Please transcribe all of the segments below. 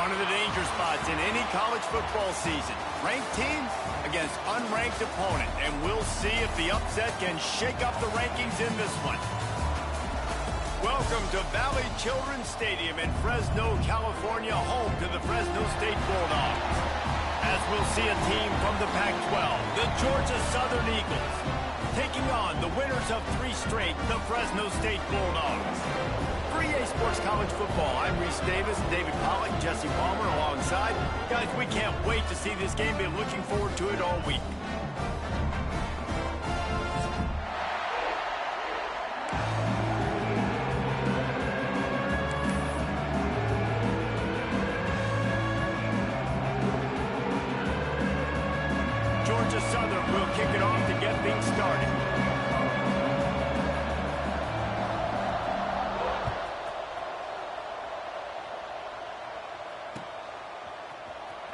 One of the danger spots in any college football season. Ranked teams against unranked opponent. And we'll see if the upset can shake up the rankings in this one. Welcome to Valley Children's Stadium in Fresno, California, home to the Fresno State Bulldogs. As we'll see a team from the Pac-12, the Georgia Southern Eagles, taking on the winners of 3 straight, the Fresno State Bulldogs. For EA Sports College Football, I'm Reese Davis, David Pollack, Jesse Palmer alongside. Guys, we can't wait to see this game. Been looking forward to it all week. Georgia Southern will kick it off to get things started.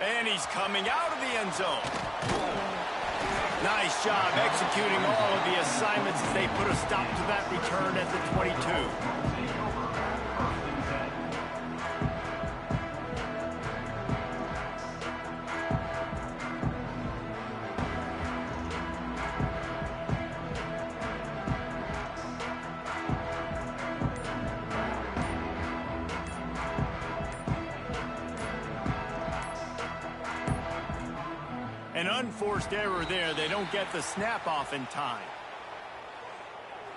And he's coming out of the end zone. Nice job executing all of the assignments as they put a stop to that return at the 22. An unforced error there. They don't get the snap off in time.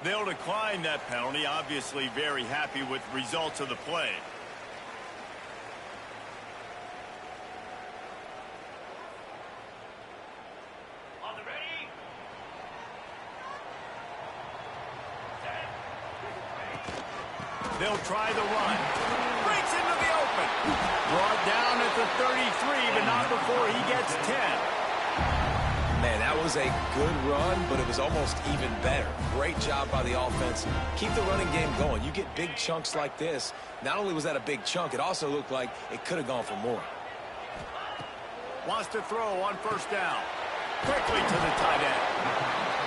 They'll decline that penalty. Obviously very happy with the results of the play. On the ready. They'll try the run. Breaks into the open. Brought down at the 33, but not before he gets 10. Man, that was a good run, but it was almost even better. Great job by the offense. Keep the running game going. You get big chunks like this. Not only was that a big chunk, it also looked like it could have gone for more. Wants to throw on first down. Quickly to the tight end.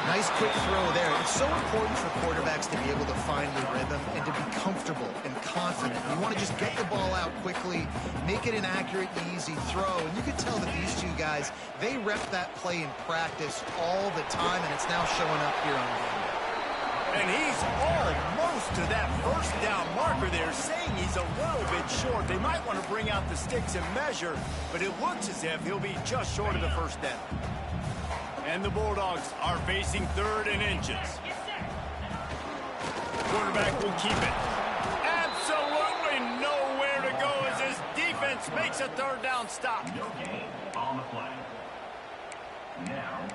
Nice quick throw there. It's so important for quarterbacks to be able to find the rhythm and to be comfortable and confident. You want to just get the ball out quickly, make it an accurate, easy throw. And you could tell that these two guys, they rep that play in practice all the time, and it's now showing up here on game day. And he's almost to that first down marker there, saying he's a little bit short. They might want to bring out the sticks and measure, but it looks as if he'll be just short of the first down. And the Bulldogs are facing 3rd and inches. Quarterback will keep it. Absolutely nowhere to go as his defense makes a 3rd down stop. On the play. Now.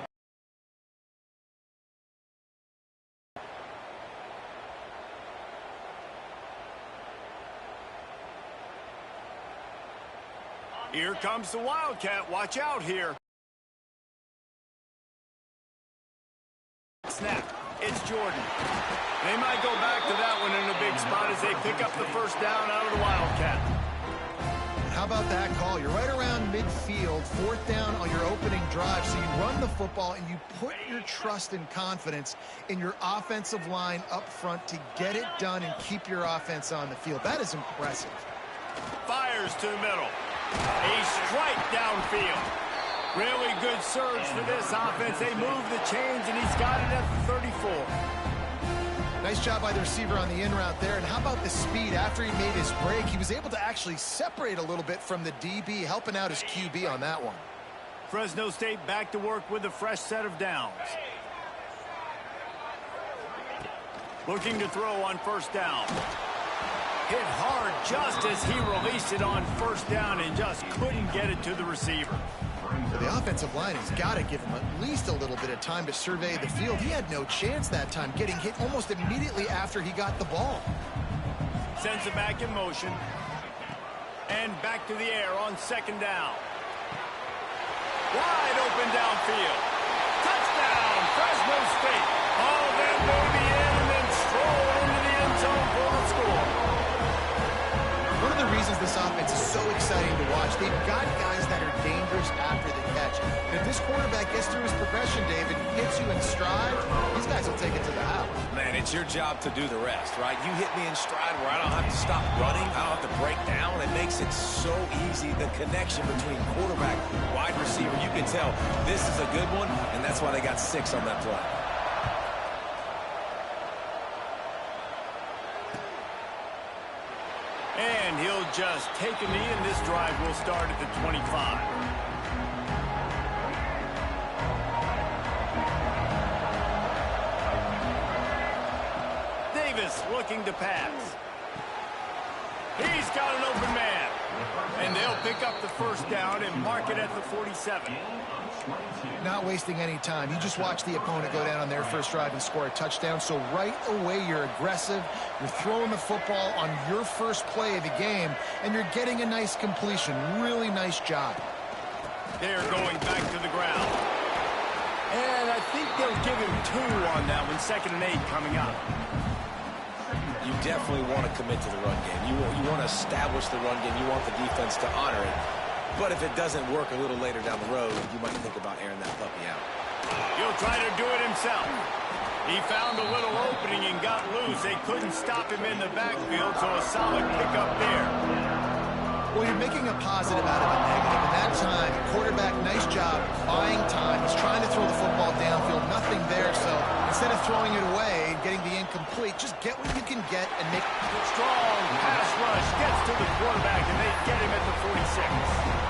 Here comes the Wildcat. Watch out here. Snap. It's Jordan. They might go back to that one in a big spot as they pick up the first down out of the Wildcat. How about that call? You're right around midfield, 4th down on your opening drive, so you run the football and you put your trust and confidence in your offensive line up front to get it done and keep your offense on the field. That is impressive. Fires to the middle. A strike downfield. Really good surge for this offense. They move the chains, and he's got it at the 34. Nice job by the receiver on the in route there. And how about the speed? After he made his break, he was able to actually separate a little bit from the DB, helping out his QB on that one. Fresno State back to work with a fresh set of downs. Looking to throw on first down. Hit hard just as he released it on first down and just couldn't get it to the receiver. So the offensive line has got to give him at least a little bit of time to survey the field. He had no chance that time, getting hit almost immediately after he got the ball. Sends it back in motion. And back to the air on 2nd down. Wide open downfield. Touchdown, Fresno State. All that baby in and then stroll into the end zone for the score. One of the reasons this offense is so exciting to watch, they've got guys that are dangerous after the catch. And if this quarterback gets through his progression, David, hits you in stride, these guys will take it to the house. Man, it it's your job to do the rest, right? You hit me in stride where I don't have to stop running, I don't have to break down. It makes it so easy, the connection between quarterback, wide receiver. You can tell this is a good one, and that's why they got 6 on that play. And he'll just take a knee, and this drive will start at the 25. Looking to pass. He's got an open man. And they'll pick up the first down and mark it at the 47. Not wasting any time. You just watch the opponent go down on their first drive and score a touchdown. So right away, you're aggressive. You're throwing the football on your first play of the game, and you're getting a nice completion. Really nice job. They're going back to the ground. And I think they'll give him 2 on that one. 2nd and 8 coming up. You definitely want to commit to the run game. You want to establish the run game. You want the defense to honor it. But if it doesn't work a little later down the road, you might think about airing that puppy out. He'll try to do it himself. He found a little opening and got loose. They couldn't stop him in the backfield, so a solid pickup there. Well, you're making a positive out of a negative. And that time, quarterback, nice job, buying time. He's trying to throw the football downfield. Nothing there, so instead of throwing it away and getting the incomplete, just get what you can get and make... Strong pass rush gets to the quarterback, and they get him at the 46.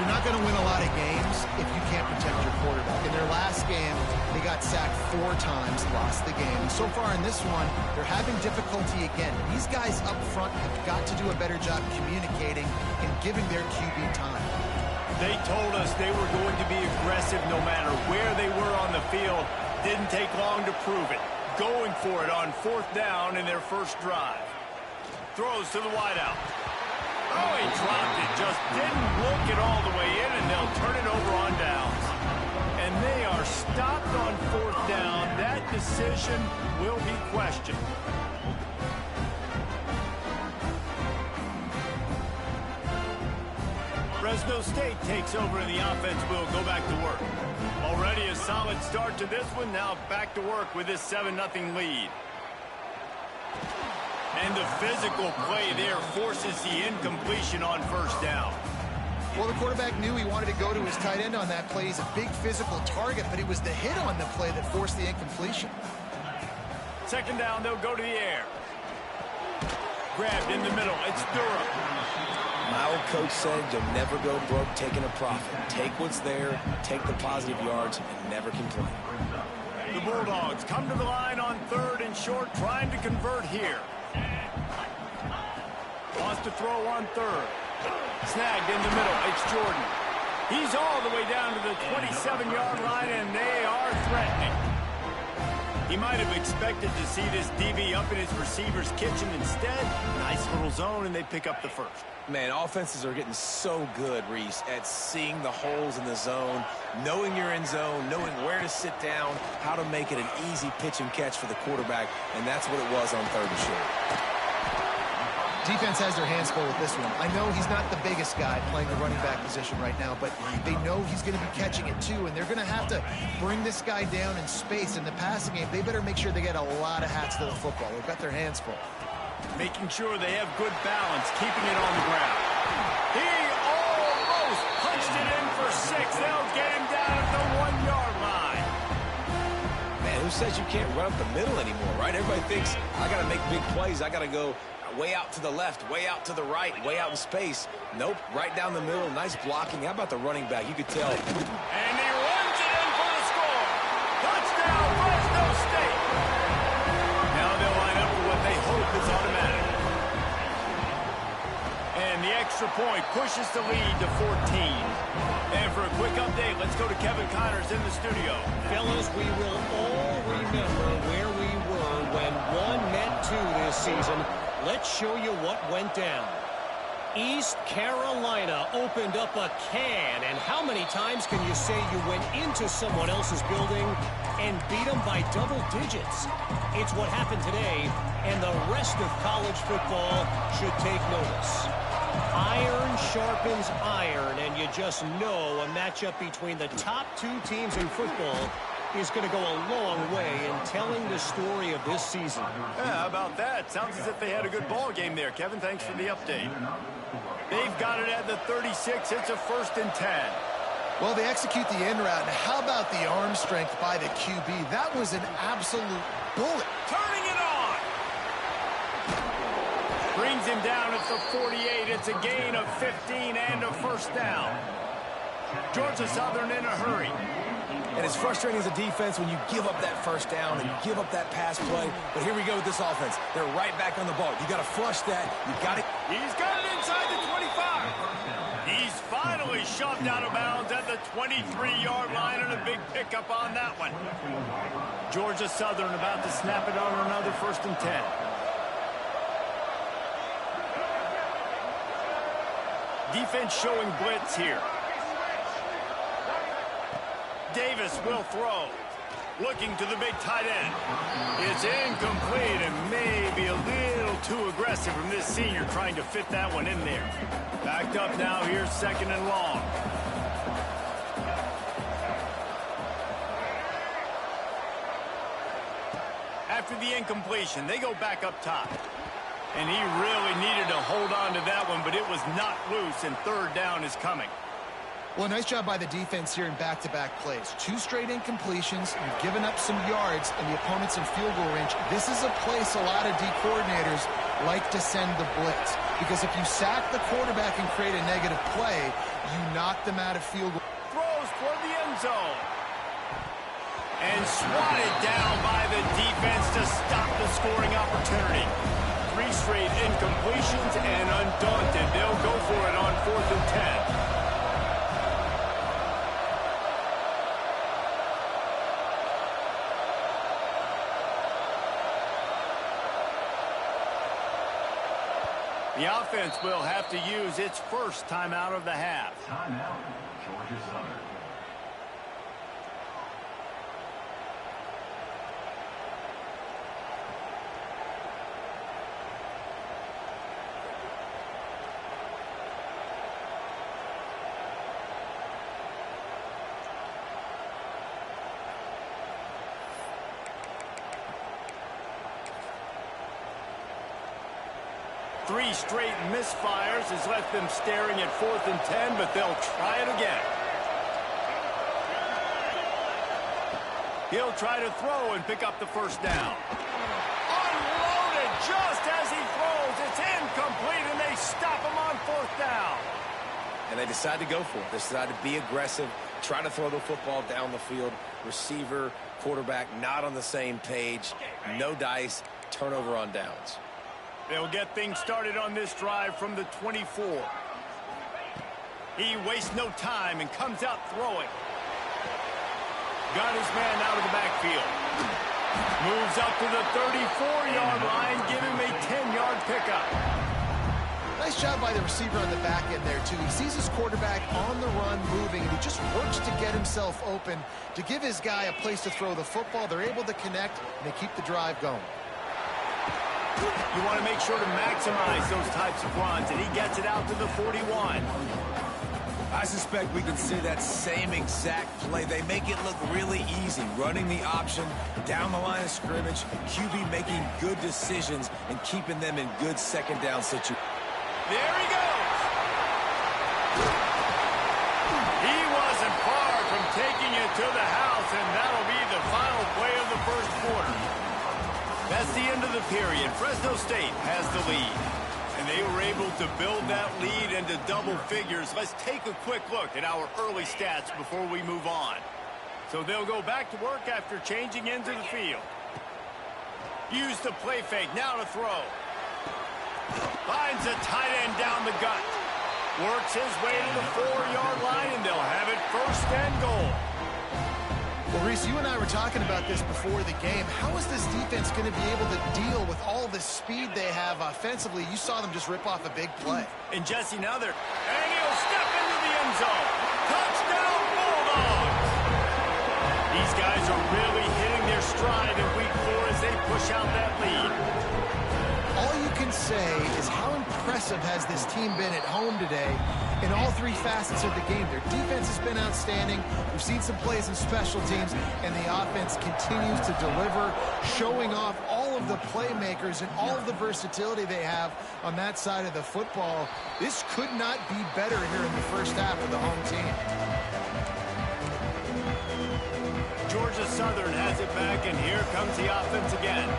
You're not going to win a lot of games if you can't protect your quarterback. In their last game, they got sacked 4 times, lost the game. So far in this one, they're having difficulty again. These guys up front have got to do a better job communicating and giving their QB time. They told us they were going to be aggressive no matter where they were on the field. Didn't take long to prove it. Going for it on 4th down in their first drive. Throws to the wideout. Oh, he dropped it. Just didn't look it all the way in, and they'll turn it over on downs. And they are stopped on 4th down. That decision will be questioned. Fresno State takes over, and the offense will go back to work. Already a solid start to this one. Now back to work with this 7-0 lead. And the physical play there forces the incompletion on 1st down. Well, the quarterback knew he wanted to go to his tight end on that play. He's a big physical target, but it was the hit on the play that forced the incompletion. 2nd down, they'll go to the air. Grabbed in the middle. It's Durham. My old coach said you'll never go broke taking a profit. Take what's there, take the positive yards, and never complain. The Bulldogs come to the line on 3rd and short, trying to convert here. Wants to throw on 3rd. Snagged in the middle. It's Jordan. He's all the way down to the 27-yard line, and they are threatening. He might have expected to see this DB up in his receiver's kitchen. Instead, nice little zone, and they pick up the first. Man, offenses are getting so good, Reese, at seeing the holes in the zone, knowing you're in zone, knowing where to sit down, how to make it an easy pitch and catch for the quarterback, and that's what it was on 3rd and short. Defense has their hands full with this one. I know he's not the biggest guy playing the running back position right now, but they know he's going to be catching it too, and they're going to have to bring this guy down in space. In the passing game, they better make sure they get a lot of hats to the football. They've got their hands full. Making sure they have good balance, keeping it on the ground. He almost punched it in for 6. They'll get him down at the 1-yard line. Man, who says you can't run up the middle anymore, right? Everybody thinks, I got to make big plays. I got to go way out to the left, way out to the right, way out in space. Nope, right down the middle. Nice blocking. How about the running back? You could tell. And he runs it in for the score. Touchdown, Fresno State. Now they'll line up for what they hope is automatic. And the extra point pushes the lead to 14. And for a quick update, let's go to Kevin Connors in the studio. Fellas, we will all remember where we were when 1 met 2 this season. Let's show you what went down. East Carolina opened up a can, and how many times can you say you went into someone else's building and beat them by double digits? It's what happened today, and the rest of college football should take notice. Iron sharpens iron, and you just know a matchup between the top 2 teams in football is going to go a long way in telling the story of this season. Yeah, how about that? Sounds as if they had a good ball game there, Kevin. Thanks for the update. They've got it at the 36. It's a 1st and 10. Well, they execute the end route. And how about the arm strength by the QB? That was an absolute bullet. Turning it on. Brings him down at the 48. It's a gain of 15 and a 1st down. Georgia Southern in a hurry. And it's frustrating as a defense when you give up that 1st down and you give up that pass play. But here we go with this offense. They're right back on the ball. You got to flush that. You got it. He's got it inside the 25. He's finally shoved out of bounds at the 23-yard line, and a big pickup on that one. Georgia Southern about to snap it on another 1st and 10. Defense showing blitz here. Davis will throw. Looking to the big tight end. It's incomplete and maybe a little too aggressive from this senior trying to fit that one in there. Backed up now here, 2nd and long. After the incompletion, they go back up top. And he really needed to hold on to that one, but it was not loose, and 3rd down is coming. Well, nice job by the defense here in back-to-back plays. 2 straight incompletions. You've given up some yards, and the opponent's in field goal range. This is a place a lot of D coordinators like to send the blitz. Because if you sack the quarterback and create a negative play, you knock them out of field goal. Throws toward the end zone. And swatted down by the defense to stop the scoring opportunity. 3 straight incompletions, and undaunted, they'll go for it on 4th and 10. The offense will have to use its 1st timeout of the half. Timeout, Georgia Southern. Three straight misfires has left them staring at 4th and 10, but they'll try it again. He'll try to throw and pick up the 1st down. Unloaded just as he throws. It's incomplete, and they stop him on 4th down. And they decide to go for it. They decide to be aggressive, try to throw the football down the field. Receiver, quarterback, not on the same page. No dice, turnover on downs. They'll get things started on this drive from the 24. He wastes no time and comes out throwing. Got his man out of the backfield. Moves up to the 34-yard line, give him a 10-yard pickup. Nice job by the receiver on the back end there, too. He sees his quarterback on the run moving, and he just works to get himself open to give his guy a place to throw the football. They're able to connect, and they keep the drive going. You want to make sure to maximize those types of runs, and he gets it out to the 41. I suspect we can see that same exact play. They make it look really easy, running the option down the line of scrimmage, QB making good decisions and keeping them in good 2nd down situations. There he goes. He wasn't far from taking it to the house, and that'll be the final play of the 1st quarter. That's the end of the period. Fresno State has the lead. And they were able to build that lead into double figures. Let's take a quick look at our early stats before we move on. So they'll go back to work after changing into the field. Use the play fake. Now to throw. Finds a tight end down the gut. Works his way to the 4-yard line, and they'll have it 1st and goal. Well, Reese, you and I were talking about this before the game. How is this defense going to be able to deal with all the speed they have offensively? You saw them just rip off a big play. And Jesse, now they're... And he'll step into the end zone. Touchdown, Bulldogs! These guys are really hitting their stride in week 4 as they push out that lead. All you can say is how impressive has this team been at home today, in all three facets of the game. Their defense has been outstanding. We've seen some plays in special teams, and the offense continues to deliver, showing off all of the playmakers and all of the versatility they have on that side of the football. This could not be better here in the first half of the home team. Georgia Southern has it back, and here comes the offense again.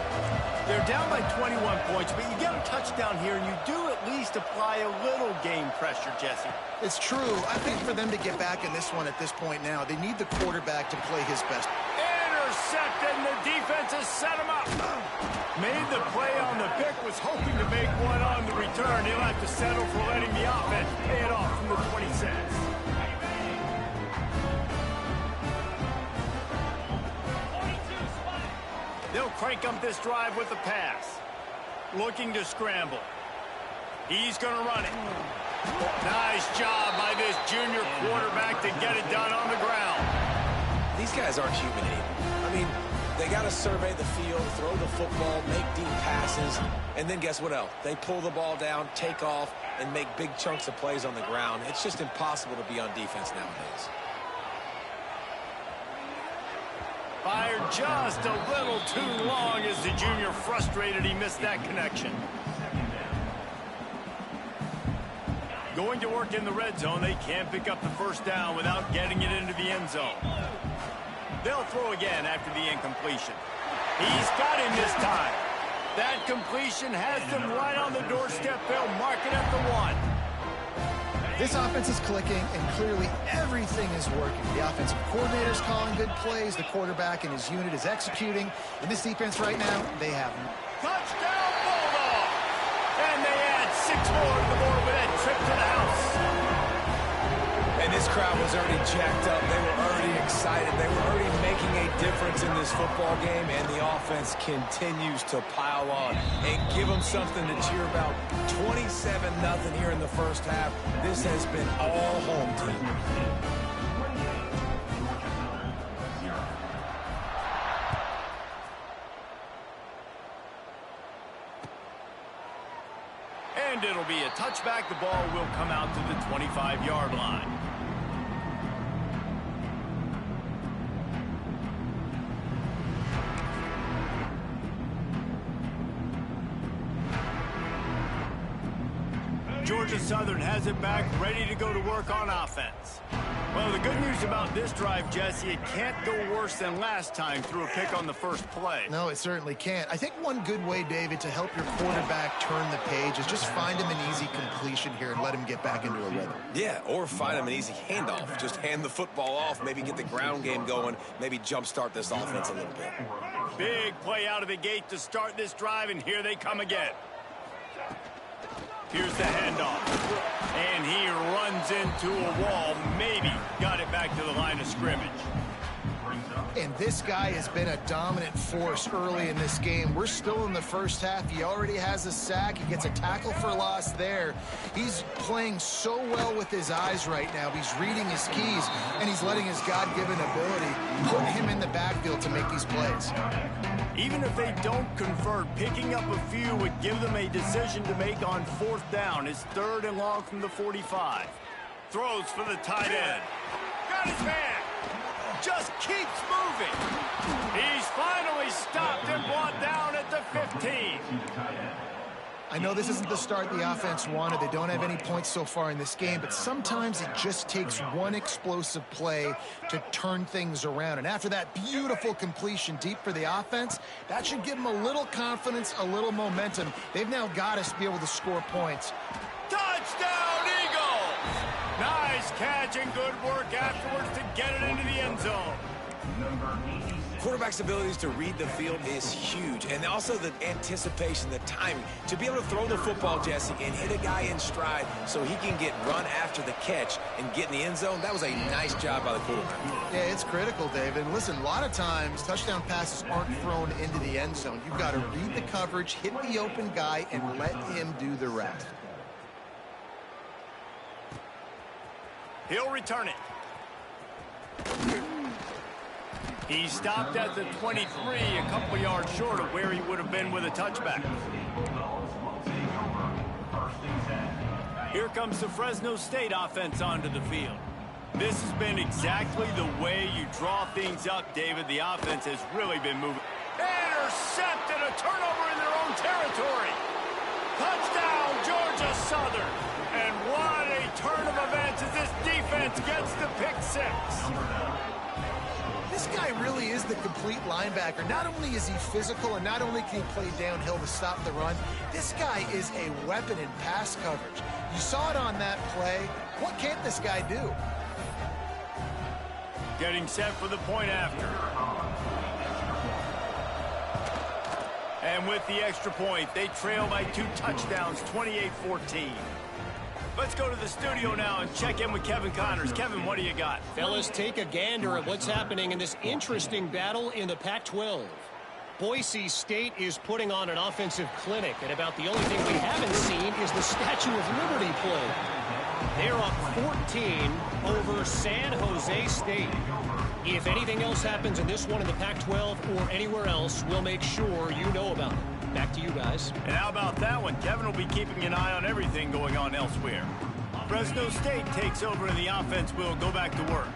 They're down by 21 points, but you get a touchdown here, and you do at least apply a little game pressure, Jesse. It's true. I think for them to get back in this one at this point now, they need the quarterback to play his best. Intercepted, and the defense has set him up. Made the play on the pick, was hoping to make one on the return. He'll have to settle for letting the offense pay it off from the 26. They'll crank up this drive with the pass. Looking to scramble. He's going to run it. Nice job by this junior quarterback to get it done on the ground. These guys aren't human either. I mean, they got to survey the field, throw the football, make deep passes, and then guess what else? They pull the ball down, take off, and make big chunks of plays on the ground. It's just impossible to be on defense nowadays. Fired just a little too long as the junior frustrated he missed that connection. Going to work in the red zone, they can't pick up the first down without getting it into the end zone. They'll throw again after the incompletion. He's got him this time. That completion has them right on the doorstep. They'll mark it at the 1. This offense is clicking, and clearly everything is working. The offensive coordinator is calling good plays. The quarterback and his unit is executing. And this defense right now, they have them. Touchdown, Bulldog! And they add 6 more to the board with that trip to the house. And this crowd was already jacked up. They were already excited. They were already making a difference in this football game, and the offense continues to pile on and give them something to cheer about. 27-0 here in the first half. This has been all home team. And it'll be a touchback. The ball will come out to the 25-yard line. Georgia Southern has it back, ready to go to work on offense. Well, the good news about this drive, Jesse, it can't go worse than last time through a pick on the first play. No, it certainly can't. I think one good way, David, to help your quarterback turn the page is just find him an easy completion here and let him get back into a rhythm. Yeah, or find him an easy handoff. Just hand the football off, maybe get the ground game going, maybe jumpstart this offense a little bit. Big play out of the gate to start this drive, and here they come again. Here's the handoff. And he runs into a wall. Maybe got it back to the line of scrimmage. And this guy has been a dominant force early in this game. We're still in the first half. He already has a sack. He gets a tackle for loss there. He's playing so well with his eyes right now. He's reading his keys, and he's letting his God-given ability put him in the backfield to make these plays. Even if they don't convert, picking up a few would give them a decision to make on 4th down. It's 3rd and long from the 45. Throws for the tight end. Got his man. Just keeps moving. He's finally stopped and brought down at the 15. I know this isn't the start the offense wanted. They don't have any points so far in this game, but sometimes it just takes one explosive play to turn things around. And after that beautiful completion deep for the offense, that should give them a little confidence, a little momentum. They've now got us to be able to score points. Touchdown, Eagles! Nice catch and good work afterwards to get it into the end zone. Quarterback's abilities to read the field is huge, and also the anticipation, the timing. To be able to throw the football, Jesse, and hit a guy in stride so he can get run after the catch and get in the end zone, that was a nice job by the quarterback. Yeah, it's critical, David. Listen, a lot of times touchdown passes aren't thrown into the end zone. You've got to read the coverage, hit the open guy, and let him do the rest. He'll return it. He stopped at the 23, a couple yards short of where he would have been with a touchback. Here comes the Fresno State offense onto the field. This has been exactly the way you draw things up, David. The offense has really been moving. Intercepted, a turnover in their own territory. Touchdown, Georgia Southern. And what a turn of events as this defense gets the pick six. This guy really is the complete linebacker. Not only is he physical and not only can he play downhill to stop the run, this guy is a weapon in pass coverage. You saw it on that play. What can't this guy do? Getting set for the point after. And with the extra point, they trail by 2 touchdowns, 28-14. Let's go to the studio now and check in with Kevin Connors. Kevin, what do you got? Fellas, take a gander at what's happening in this interesting battle in the Pac-12. Boise State is putting on an offensive clinic, and about the only thing we haven't seen is the Statue of Liberty play. They're up 14 over San Jose State. If anything else happens in this one in the Pac-12 or anywhere else, we'll make sure you know about it. Back to you guys. And how about that one? Kevin will be keeping an eye on everything going on elsewhere. Fresno State takes over and the offense will go back to work.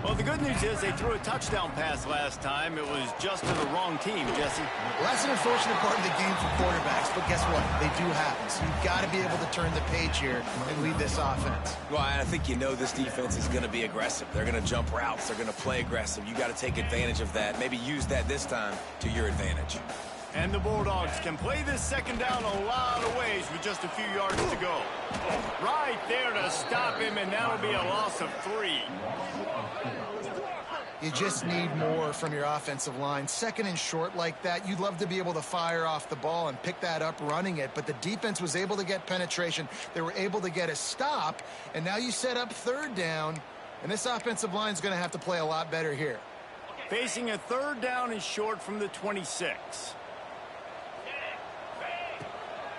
Well, the good news is they threw a touchdown pass last time. It was just to the wrong team, Jesse. Well, that's an unfortunate part of the game for quarterbacks, but guess what? They do happen. So you've got to be able to turn the page here and lead this offense. Well, I think you know this defense is going to be aggressive. They're going to jump routes. They're going to play aggressive. You got to take advantage of that. Maybe use that this time to your advantage. And the Bulldogs can play this second down a lot of ways with just a few yards to go. Right there to stop him, and that'll be a loss of 3. You just need more from your offensive line. Second and short like that, you'd love to be able to fire off the ball and pick that up running it, but the defense was able to get penetration. They were able to get a stop, and now you set up third down, and this offensive line is going to have to play a lot better here. Facing a third down and short from the 26.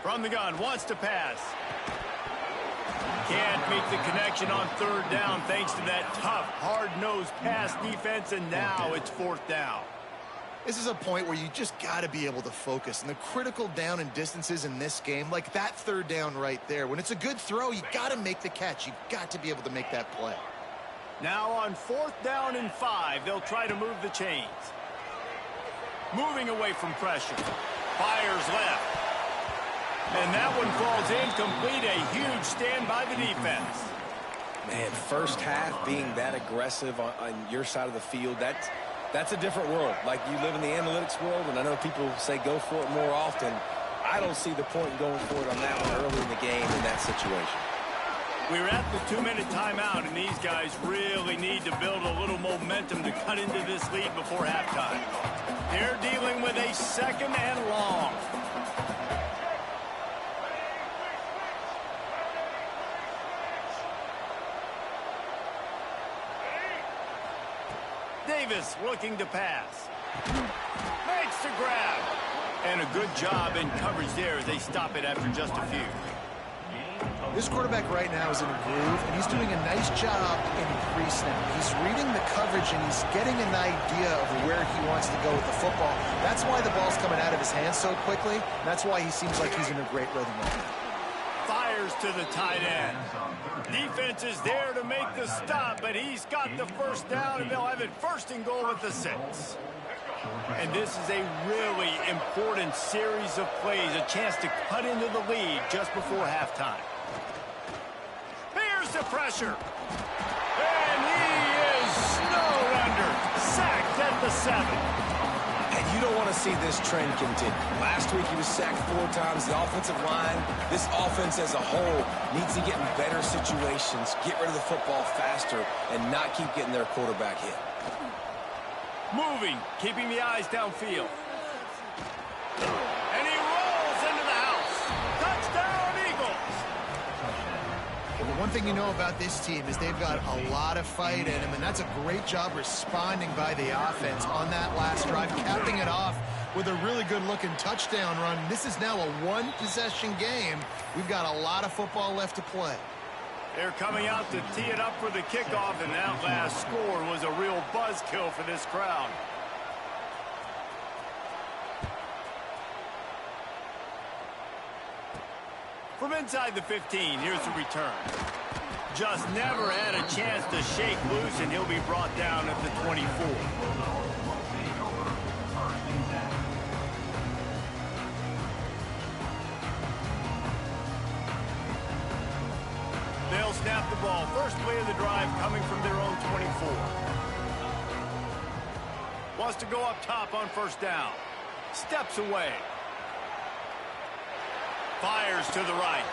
From the gun, wants to pass. Can't make the connection on third down thanks to that tough, hard-nosed pass defense, and now it's fourth down. This is a point where you just got to be able to focus. And the critical down and distances in this game, like that third down right there, when it's a good throw, you got to make the catch. You got to be able to make that play. Now on fourth down and 5, they'll try to move the chains. Moving away from pressure. Fires left. And that one falls incomplete. A huge stand by the defense. Man, first half being that aggressive on your side of the field, that's a different world. Like, you live in the analytics world, and I know people say go for it more often. I don't see the point in going for it on that one early in the game in that situation. We're at the 2-minute timeout, and these guys really need to build a little momentum to cut into this lead before halftime. They're dealing with a second and long. Davis looking to pass. Makes the grab. And a good job in coverage there as they stop it after just a few. This quarterback right now is in a groove, and he's doing a nice job in pre-snap. He's reading the coverage, and he's getting an idea of where he wants to go with the football. That's why the ball's coming out of his hands so quickly, and that's why he seems like he's in a great rhythm right now. Fires to the tight end. Defense is there to make the stop, but he's got the first down, and they'll have it first and goal at the 6. And this is a really important series of plays, a chance to cut into the lead just before halftime. Here's the pressure. And he is snowed under. Sacked at the 7. And you don't want to see this trend continue. Last week he was sacked 4 times. The offensive line, this offense as a whole, needs to get in better situations, get rid of the football faster, and not keep getting their quarterback hit. Moving, keeping the eyes downfield. And he rolls into the house. Touchdown, Eagles. Well, the one thing you know about this team is they've got a lot of fight in them, and that's a great job responding by the offense on that last drive, capping it off with a really good-looking touchdown run. This is now a one-possession game. We've got a lot of football left to play. They're coming out to tee it up for the kickoff, and that last score was a real buzzkill for this crowd. From inside the 15, here's the return. Just never had a chance to shake loose, and he'll be brought down at the 24. They'll snap the ball. First play of the drive coming from their own 24. Wants to go up top on first down. Steps away. Fires to the right.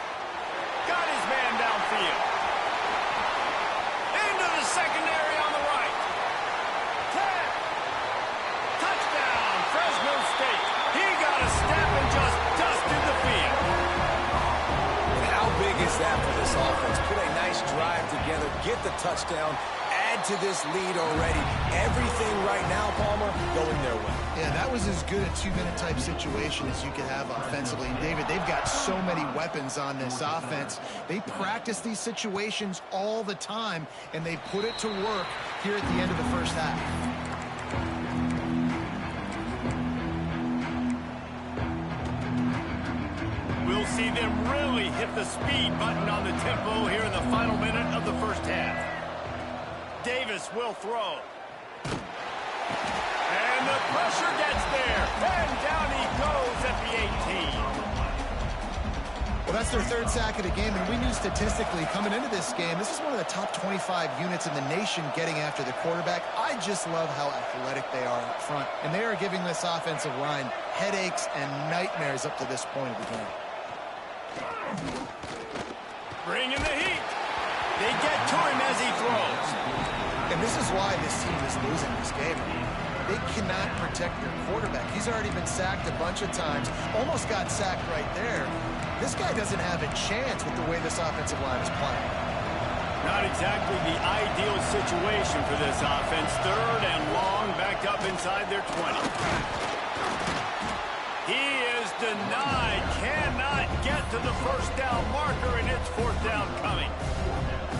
Got his man downfield. Into the secondary on the right. 10. Touchdown, Fresno State. He got a step and just dusted the field. And how big is that for this offense? Put a nice drive together, get the touchdown, add to this lead already. Everything right now, Palmer, going their way. Yeah, that was as good a two-minute type situation as you could have offensively. And David, they've got so many weapons on this offense. They practice these situations all the time, and they put it to work here at the end of the first half. We'll see them really hit the speed button on the tempo here in the final minute of the first half. Davis will throw. And the pressure gets there. And down he goes at the 18. Well, that's their third sack of the game, and we knew statistically coming into this game, this is one of the top 25 units in the nation getting after the quarterback. I just love how athletic they are up front, and they are giving this offensive line headaches and nightmares up to this point of the game. Bringing the heat. They get to him as he throws. And this is why this team is losing this game. They cannot protect their quarterback. He's already been sacked a bunch of times. Almost got sacked right there. This guy doesn't have a chance with the way this offensive line is playing. Not exactly the ideal situation for this offense. Third and long, back up inside their 20. He is denied. Cannot get to the first down marker, and it's fourth down coming.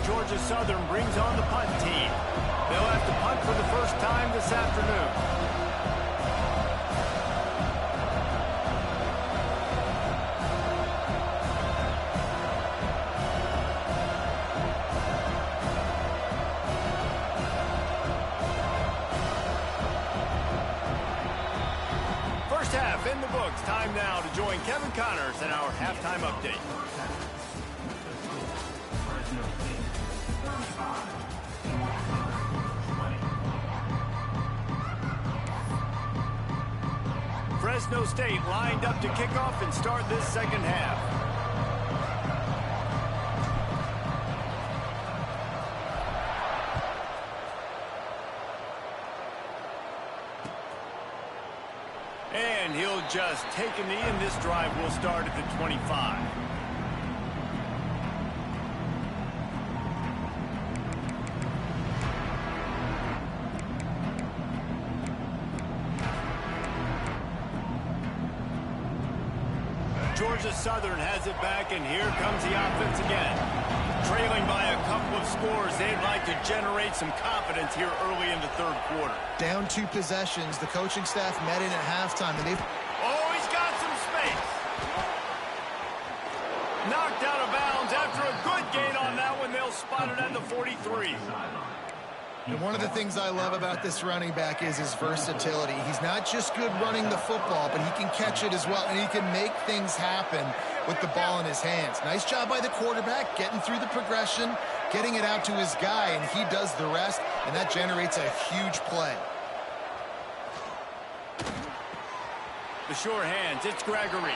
Georgia Southern brings on the punt team. They'll have to punt for the first time this afternoon. First half in the books. Time now to join Kevin Connors in our halftime update. Fresno State lined up to kick off and start this second half. And he'll just take a knee, and this drive will start at the 25. Georgia Southern has it back, and here comes the offense again. Trailing by a couple of scores, they'd like to generate some confidence here early in the third quarter. Down 2 possessions. The coaching staff met in at halftime, and they've... Oh, he's got some space. Knocked out of bounds after a good gain on that one. They'll spot it at the 43. And one of the things I love about this running back is his versatility. He's not just good running the football, but he can catch it as well, and he can make things happen with the ball in his hands. Nice job by the quarterback, getting through the progression, getting it out to his guy, and he does the rest, and that generates a huge play. The sure hands, it's Gregory.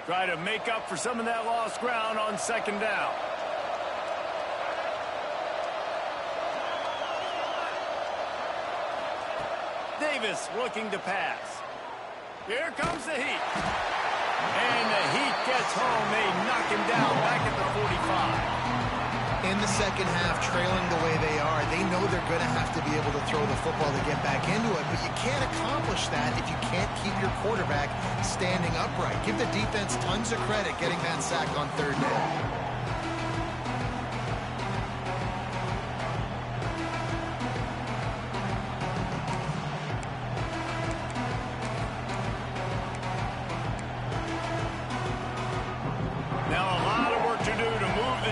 Try to make up for some of that lost ground on second down. Davis looking to pass. Here comes the heat. And the heat gets home. They knock him down back at the 45. in the second half, trailing the way they are, they know they're going to have to be able to throw the football to get back into it, but you can't accomplish that if you can't keep your quarterback standing upright. Give the defense tons of credit getting that sack on third down.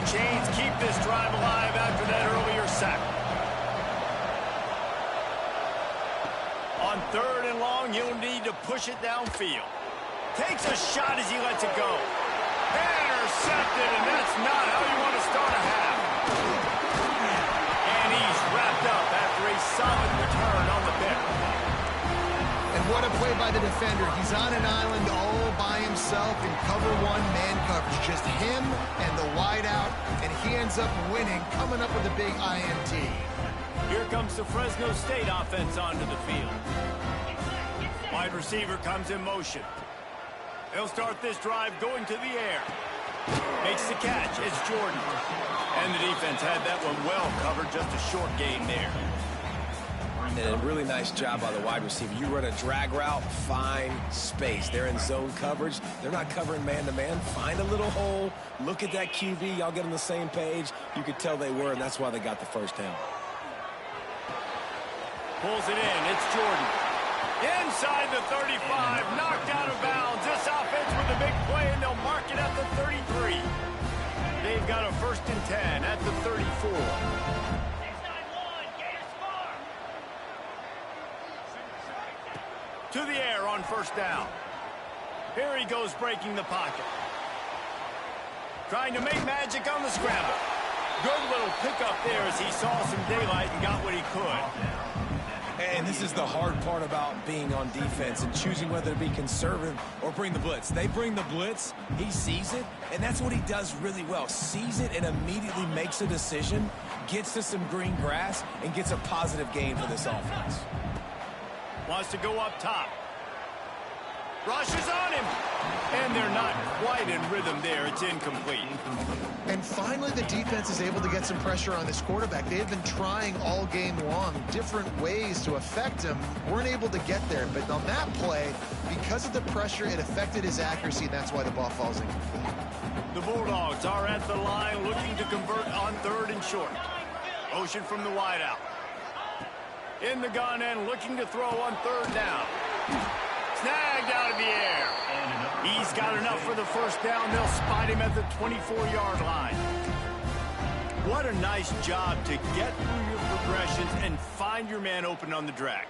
Chains keep this drive alive after that earlier sack. On third and long, you'll need to push it downfield. Takes a shot as he lets it go. Intercepted, and that's not how you want to start a half. And he's wrapped up after a solid return on the pick. And what a play by the defender. He's on an island all by himself in cover one man coverage. Just him and the wide out, and he ends up winning, coming up with a big INT. Here comes the Fresno State offense onto the field. Wide receiver comes in motion. They'll start this drive going to the air. Makes the catch. It's Jordan. And the defense had that one well covered. Just a short gain there. And a really nice job by the wide receiver. You run a drag route, find space. They're in zone coverage. They're not covering man-to-man. Find a little hole. Look at that QB. Y'all get on the same page. You could tell they were, and that's why they got the first down. Pulls it in. It's Jordan. Inside the 35. Knocked out of bounds. This offense with a big play, and they'll mark it at the 33. They've got a 1st and 10 at the 34. To the air on first down. Here he goes breaking the pocket. Trying to make magic on the scramble. Good little pickup there as he saw some daylight and got what he could. And this is the hard part about being on defense and choosing whether to be conservative or bring the blitz. They bring the blitz, he sees it, and that's what he does really well. Sees it and immediately makes a decision, gets to some green grass, and gets a positive gain for this offense. Wants to go up top. Rushes on him. And they're not quite in rhythm there. It's incomplete. And finally, the defense is able to get some pressure on this quarterback. They have been trying all game long different ways to affect him. Weren't able to get there. But on that play, because of the pressure, it affected his accuracy, and that's why the ball falls incomplete. The Bulldogs are at the line looking to convert on third and short. Motion from the wideout. In the gun and looking to throw on third down. Snagged out of the air. He's got enough for the first down. They'll spot him at the 24-yard line. What a nice job to get through your progressions and find your man open on the drag.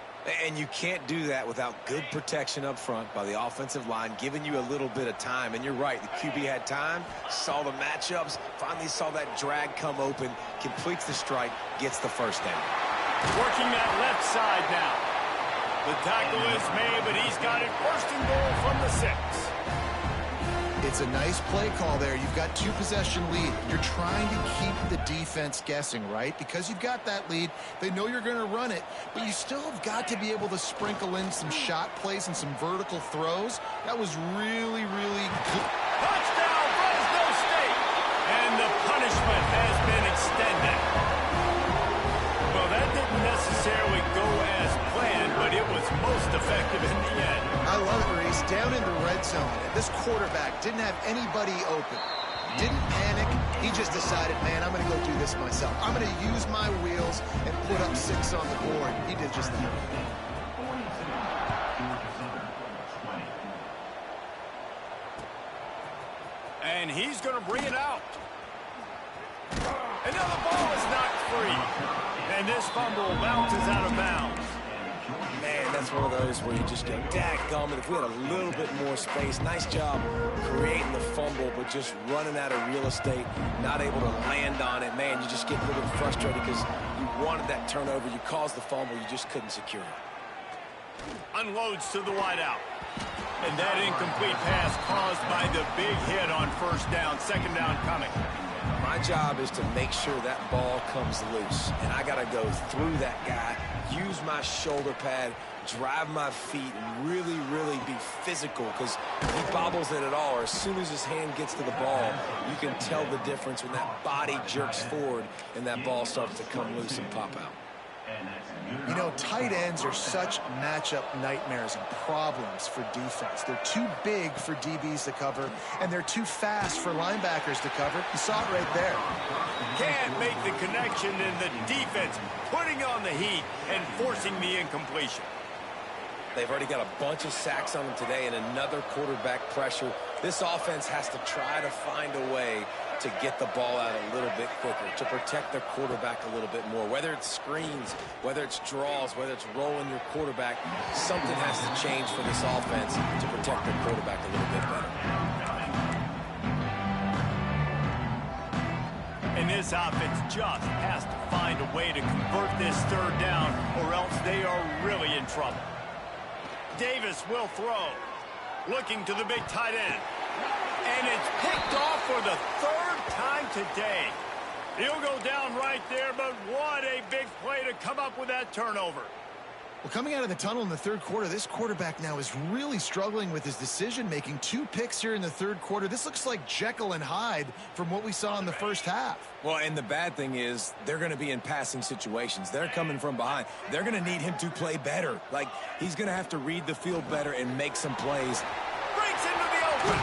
And you can't do that without good protection up front by the offensive line, giving you a little bit of time. And you're right, the QB had time, saw the matchups, finally saw that drag come open, completes the strike, gets the first down. Working that left side now. The tackle is made, but he's got it 1st and goal from the 6. It's a nice play call there. You've got 2-possession lead. You're trying to keep the defense guessing, right? Because you've got that lead, they know you're going to run it, but you still have got to be able to sprinkle in some shot plays and some vertical throws. That was really, really good. Touchdown, Fresno State! And the punishment has been extended. Well, that didn't necessarily go as planned, but it was most effective in the end. I love it, Reese. Down in the red zone, this quarterback didn't have anybody open. Didn't panic. He just decided, man, I'm going to go do this myself. I'm going to use my wheels and put up 6 on the board. He did just that. And he's going to bring it out. And now the ball is knocked free. And this fumble bounces out of bounds. Man, that's one of those where you just go, dadgummit, if we had a little bit more space. Nice job creating the fumble, but just running out of real estate, not able to land on it. Man, you just get a little bit frustrated because you wanted that turnover. You caused the fumble. You just couldn't secure it. Unloads to the wideout. And that incomplete pass caused by the big hit on first down. 2nd down coming. My job is to make sure that ball comes loose, and I got to go through that guy, use my shoulder pad, drive my feet, and really, really be physical, because he bobbles it at all, or as soon as his hand gets to the ball, you can tell the difference when that body jerks forward and that ball starts to come loose and pop out. You know, tight ends are such matchup nightmares and problems for defense. They're too big for DBs to cover, and they're too fast for linebackers to cover. You saw it right there. Can't make the connection, and the defense putting on the heat and forcing the incompletion. They've already got a bunch of sacks on them today and another quarterback pressure. This offense has to try to find a way to get the ball out a little bit quicker, to protect their quarterback a little bit more. Whether it's screens, whether it's draws, whether it's rolling your quarterback, something has to change for this offense to protect their quarterback a little bit better. And this offense just has to find a way to convert this third down, or else they are really in trouble. Davis will throw, looking to the big tight end. And it's picked off for the third time today. He'll go down right there, but what a big play to come up with that turnover. Well, coming out of the tunnel in the third quarter, this quarterback now is really struggling with his decision-making. 2 picks here in the third quarter. This looks like Jekyll and Hyde from what we saw in the first half. Well, and the bad thing is they're going to be in passing situations. They're coming from behind. They're going to need him to play better. Like, he's going to have to read the field better and make some plays. Breaks into the open.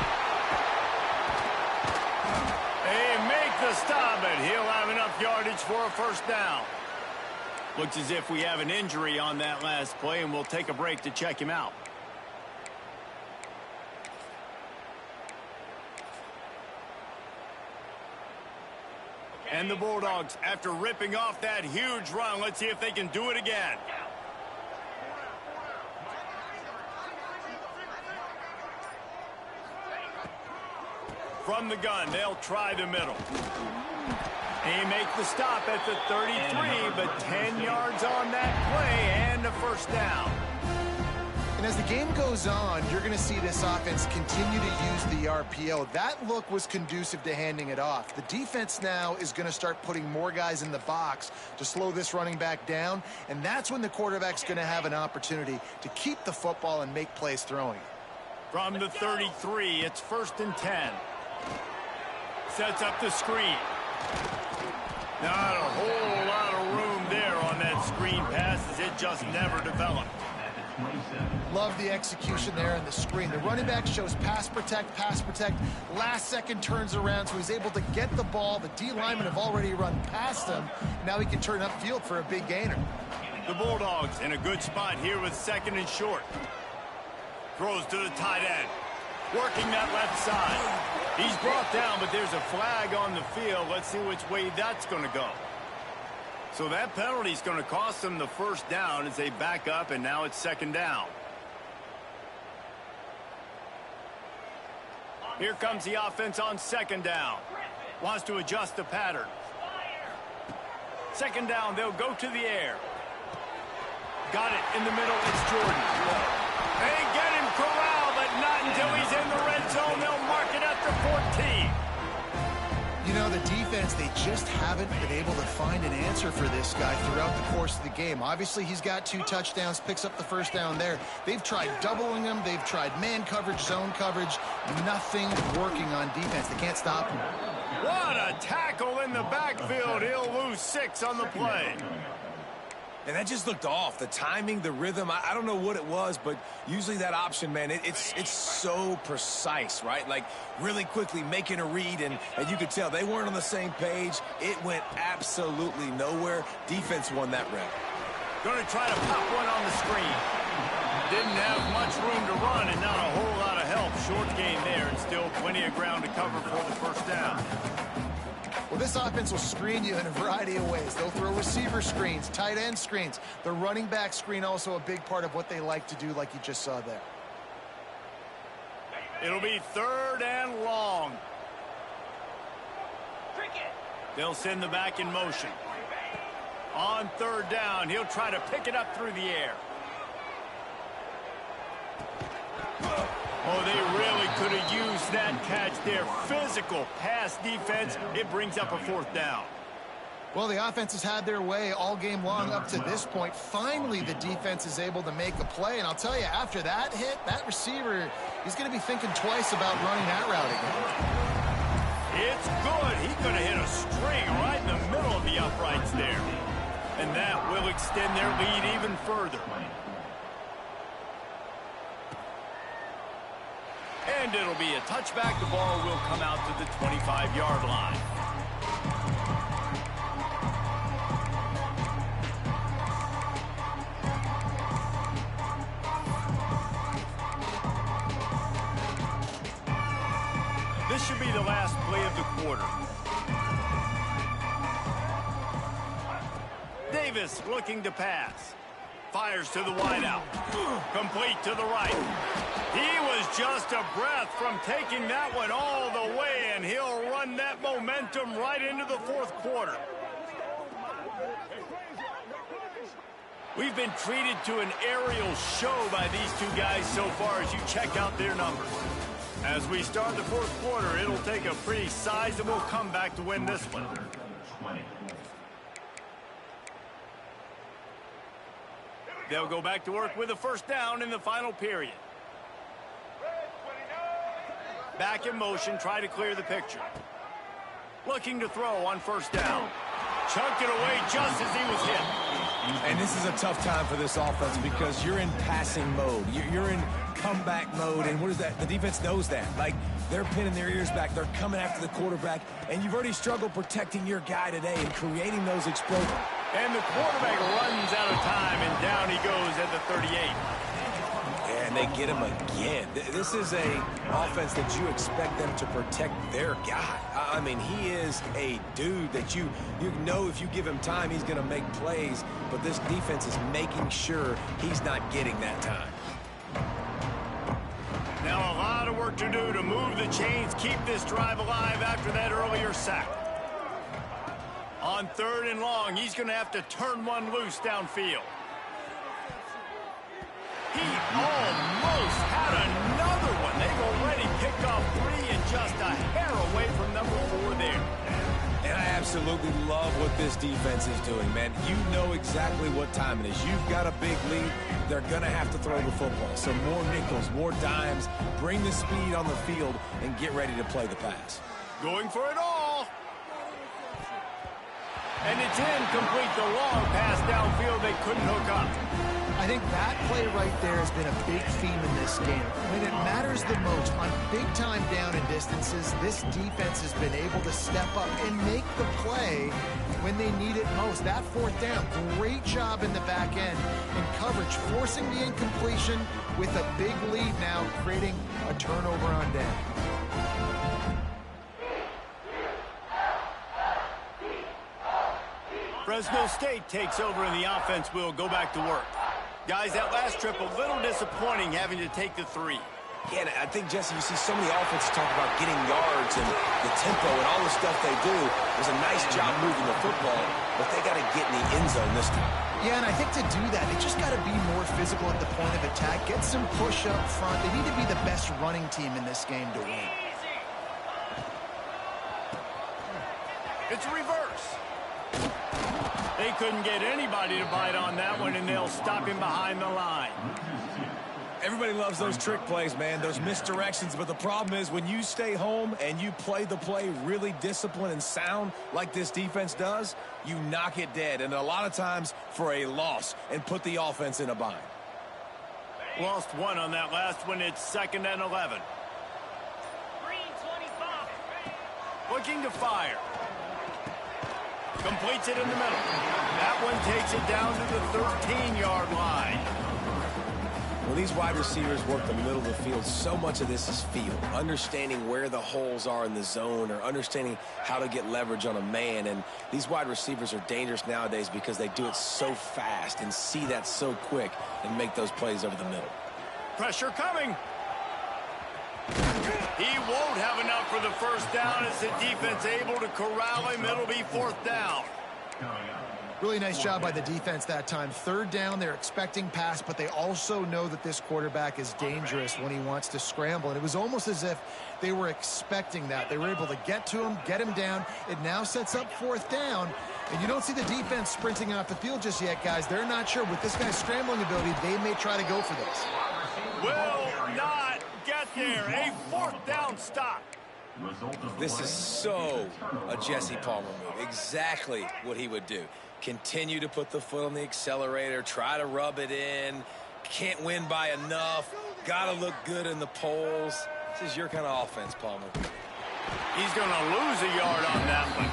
They make the stop, and he'll have enough yardage for a first down. Looks as if we have an injury on that last play, and we'll take a break to check him out. And the Bulldogs, after ripping off that huge run, let's see if they can do it again. From the gun, they'll try the middle. They make the stop at the 33, but 10 yards on that play and a first down. And as the game goes on, you're going to see this offense continue to use the RPO. That look was conducive to handing it off. The defense now is going to start putting more guys in the box to slow this running back down, and that's when the quarterback's going to have an opportunity to keep the football and make plays throwing. From the 33, it's 1st and 10. Sets up the screen. Not a whole lot of room there on that screen pass, as it just never developed. Love the execution there in the screen. The running back shows pass protect. Last second turns around, so he's able to get the ball. The D linemen have already run past him. Now he can turn upfield for a big gainer. The Bulldogs in a good spot here with 2nd and short. Throws to the tight end. Working that left side. He's brought down, but there's a flag on the field. Let's see which way that's going to go. So that penalty is going to cost them the first down as they back up, and now it's 2nd down. Here comes the offense on 2nd down. Wants to adjust the pattern. 2nd down, they'll go to the air. Got it in the middle, it's Jordan. They get him corralled, but not until he's in the red zone. They'll mark it at the 14. You know, the defense, they just haven't been able to find an answer for this guy throughout the course of the game. Obviously, he's got 2 touchdowns, picks up the first down there. They've tried doubling him. They've tried man coverage, zone coverage. Nothing working on defense. They can't stop him. What a tackle in the backfield. He'll lose 6 on the play. And that just looked off. The timing, the rhythm, I don't know what it was, but usually that option, man, it's so precise, right? Like, really quickly making a read, and you could tell they weren't on the same page. It went absolutely nowhere. Defense won that rep. Going to try to pop one on the screen. Didn't have much room to run, and not a whole lot of help. Short gain there, and still plenty of ground to cover for the first down. Well, this offense will screen you in a variety of ways. They'll throw receiver screens, tight end screens. The running back screen also a big part of what they like to do, like you just saw there. It'll be 3rd and long. They'll send the back in motion. On 3rd down, he'll try to pick it up through the air. Oh, they really could have used that catch there. Physical pass defense. It brings up a 4th down. Well, the offense has had their way all game long up to this point. Finally, the defense is able to make a play. And I'll tell you, after that hit, that receiver, he's going to be thinking twice about running that route again. It's good. He could have hit a string right in the middle of the uprights there. And that will extend their lead even further. And it'll be a touchback. The ball will come out to the 25-yard line. This should be the last play of the quarter. Davis looking to pass. Fires to the wideout. Complete to the right. He was just a breath from taking that one all the way, and he'll run that momentum right into the 4th quarter. We've been treated to an aerial show by these two guys so far as you check out their numbers. As we start the 4th quarter, it'll take a pretty sizable comeback to win this one. They'll go back to work with a 1st down in the final period. Back in motion, try to clear the picture. Looking to throw on 1st down. Chunked it away just as he was hit. And this is a tough time for this offense because you're in passing mode. You're in comeback mode, and what is that? The defense knows that. Like, they're pinning their ears back. They're coming after the quarterback, and you've already struggled protecting your guy today and creating those explosions. And the quarterback runs out of time, and down he goes at the 38. And they get him again. This is a offense that you expect them to protect their guy. I mean, he is a dude that you know if you give him time, he's going to make plays. But this defense is making sure he's not getting that time. Now a lot of work to do to move the chains, keep this drive alive after that earlier sack. On 3rd and long, he's going to have to turn one loose downfield. He almost had another one. They've already picked off 3 and just a hair away from number 4 there. And I absolutely love what this defense is doing, man. You know exactly what time it is. You've got a big lead. They're going to have to throw the football. So more nickels, more dimes, bring the speed on the field, and get ready to play the pass. Going for it all. And it's incomplete. The long pass downfield they couldn't hook up. I think that play right there has been a big theme in this game. When it matters the most, on big-time down and distances, this defense has been able to step up and make the play when they need it most. That 4th down, great job in the back end in coverage, forcing the incompletion with a big lead now, creating a turnover on down. Fresno State takes over and the offense will go back to work. Guys, that last trip a little disappointing having to take the 3. Yeah, and I think, Jesse, you see so many offenses talk about getting yards and the tempo and all the stuff they do. It was a nice job moving the football, but they got to get in the end zone this time. Yeah, and I think to do that, they just got to be more physical at the point of attack, get some push up front. They need to be the best running team in this game to win. It's a reverse. They couldn't get anybody to bite on that one, and they'll stop him behind the line. Everybody loves those trick plays, man, those misdirections, but the problem is when you stay home and you play the play really disciplined and sound like this defense does, you knock it dead, and a lot of times for a loss, and put the offense in a bind. Lost 1 on that last one. It's 2nd and 11. Looking to fire. Completes it in the middle. That one takes it down to the 13-yard line. When these wide receivers work the middle of the field, so much of this is feel. Understanding where the holes are in the zone or understanding how to get leverage on a man. And these wide receivers are dangerous nowadays because they do it so fast and see that so quick and make those plays over the middle. Pressure coming. He won't have enough for the 1st down as the defense able to corral him. It'll be 4th down. Really nice job by the defense that time. Third down, they're expecting pass, but they also know that this quarterback is dangerous when he wants to scramble. And it was almost as if they were expecting that. They were able to get to him, get him down. It now sets up fourth down. And you don't see the defense sprinting off the field just yet, guys. They're not sure. With this guy's scrambling ability, they may try to go for this. Will not get there. A fourth down stop. This is so a Jesse Palmer move. Exactly what he would do. Continue to put the foot on the accelerator, try to rub it in, can't win by enough, got to look good in the polls. This is your kind of offense, Palmer. He's going to lose a yard on that one.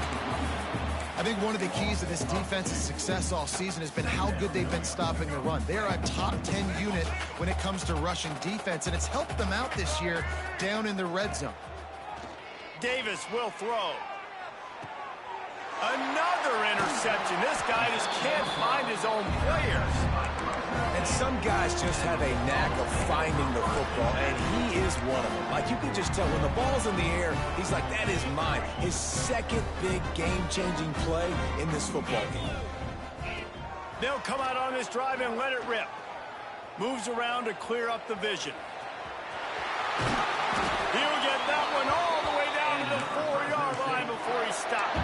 I think one of the keys to this defense's success all season has been how good they've been stopping the run. They're a top 10 unit when it comes to rushing defense, and it's helped them out this year down in the red zone. Davis will throw. Another interception. This guy just can't find his own players. And some guys just have a knack of finding the football, and he is one of them. Like, you can just tell when the ball's in the air, he's like, that is mine. His second big game-changing play in this football game. They'll come out on this drive and let it rip. Moves around to clear up the vision. He'll get that one all the way down to the 4-yard line before he stops.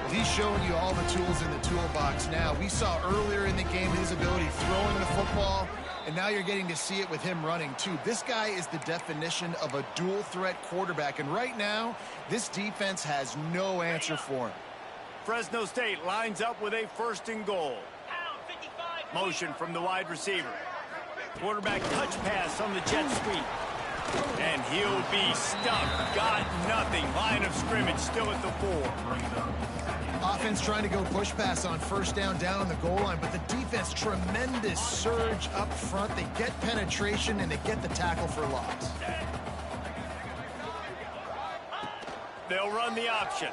Well, he's showing you all the tools in the toolbox now. We saw earlier in the game his ability throwing the football, and now you're getting to see it with him running too. This guy is the definition of a dual-threat quarterback, and right now, this defense has no answer for him. Fresno State lines up with a first and goal. Motion from the wide receiver. Quarterback touch pass on the jet sweep. And he'll be stuck. Got nothing. Line of scrimmage still at the 4. Offense trying to go push pass on first down on the goal line, but the defense, tremendous surge up front. They get penetration, and they get the tackle for loss. They'll run the option.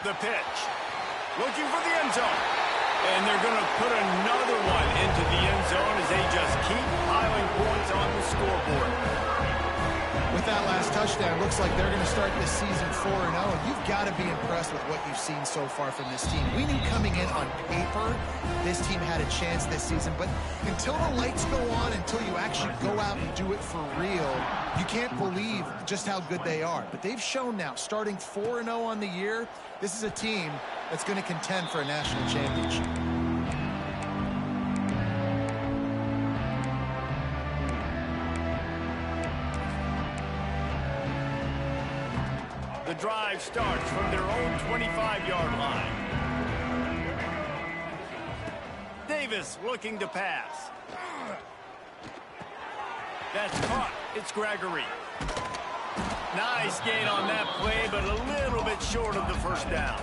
The pitch. Looking for the end zone. And they're going to put another one into the end zone as they just keep piling points on the scoreboard. With that last touchdown, looks like they're going to start this season 4-0. You've got to be impressed with what you've seen so far from this team. We knew coming in on paper this team had a chance this season, but until the lights go on, until you actually go out and do it for real, you can't believe just how good they are. But they've shown now, starting 4-0 on the year, this is a team that's going to contend for a national championship. The drive starts from their own 25-yard line. Davis looking to pass. That's caught. It's Gregory. Nice gain on that play, but a little bit short of the first down.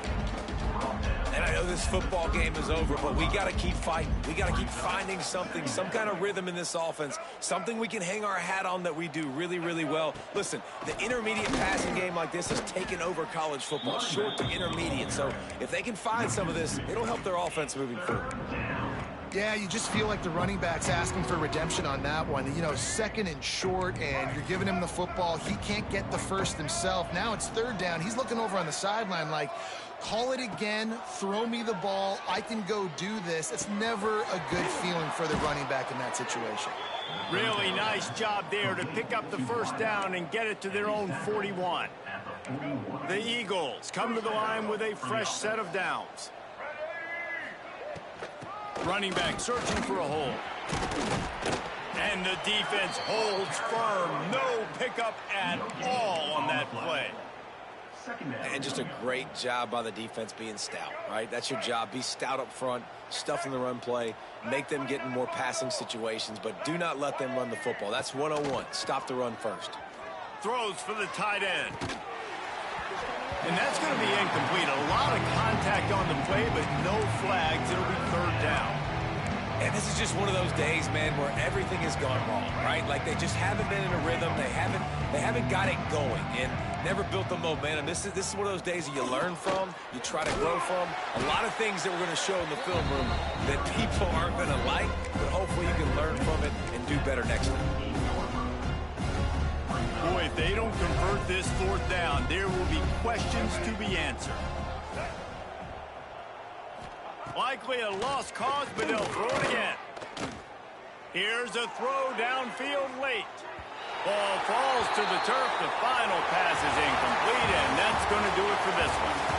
And I know this football game is over, but we got to keep fighting. We got to keep finding something, some kind of rhythm in this offense, something we can hang our hat on that we do really, really well. Listen, the intermediate passing game like this has taken over college football, short to intermediate. So if they can find some of this, it'll help their offense moving forward. Yeah, you just feel like the running back's asking for redemption on that one. You know, second and short, and you're giving him the football. He can't get the first himself. Now it's third down. He's looking over on the sideline like, call it again, throw me the ball, I can go do this. It's never a good feeling for the running back in that situation. Really nice job there to pick up the first down and get it to their own 41. The Eagles come to the line with a fresh set of downs. Running back searching for a hole. And the defense holds firm. No pickup at all on that play. And just a great job by the defense being stout, right? That's your job. Be stout up front, stuff in the run play, make them get in more passing situations, but do not let them run the football. That's 101. Stop the run first. Throws for the tight end. And that's going to be incomplete. A lot of contact on the play, but no flags. It'll be third down. And this is just one of those days, man, where everything has gone wrong, right? Like they just haven't been in a rhythm. They haven't got it going and never built the momentum. This is one of those days that you learn from, you try to grow from. A lot of things that we're going to show in the film room that people aren't going to like, but hopefully you can learn from it and do better next time. Boy, if they don't convert this fourth down, there will be questions to be answered. Likely a lost cause, but he'll throw it again. Here's a throw downfield late. Ball falls to the turf. The final pass is incomplete, and that's going to do it for this one.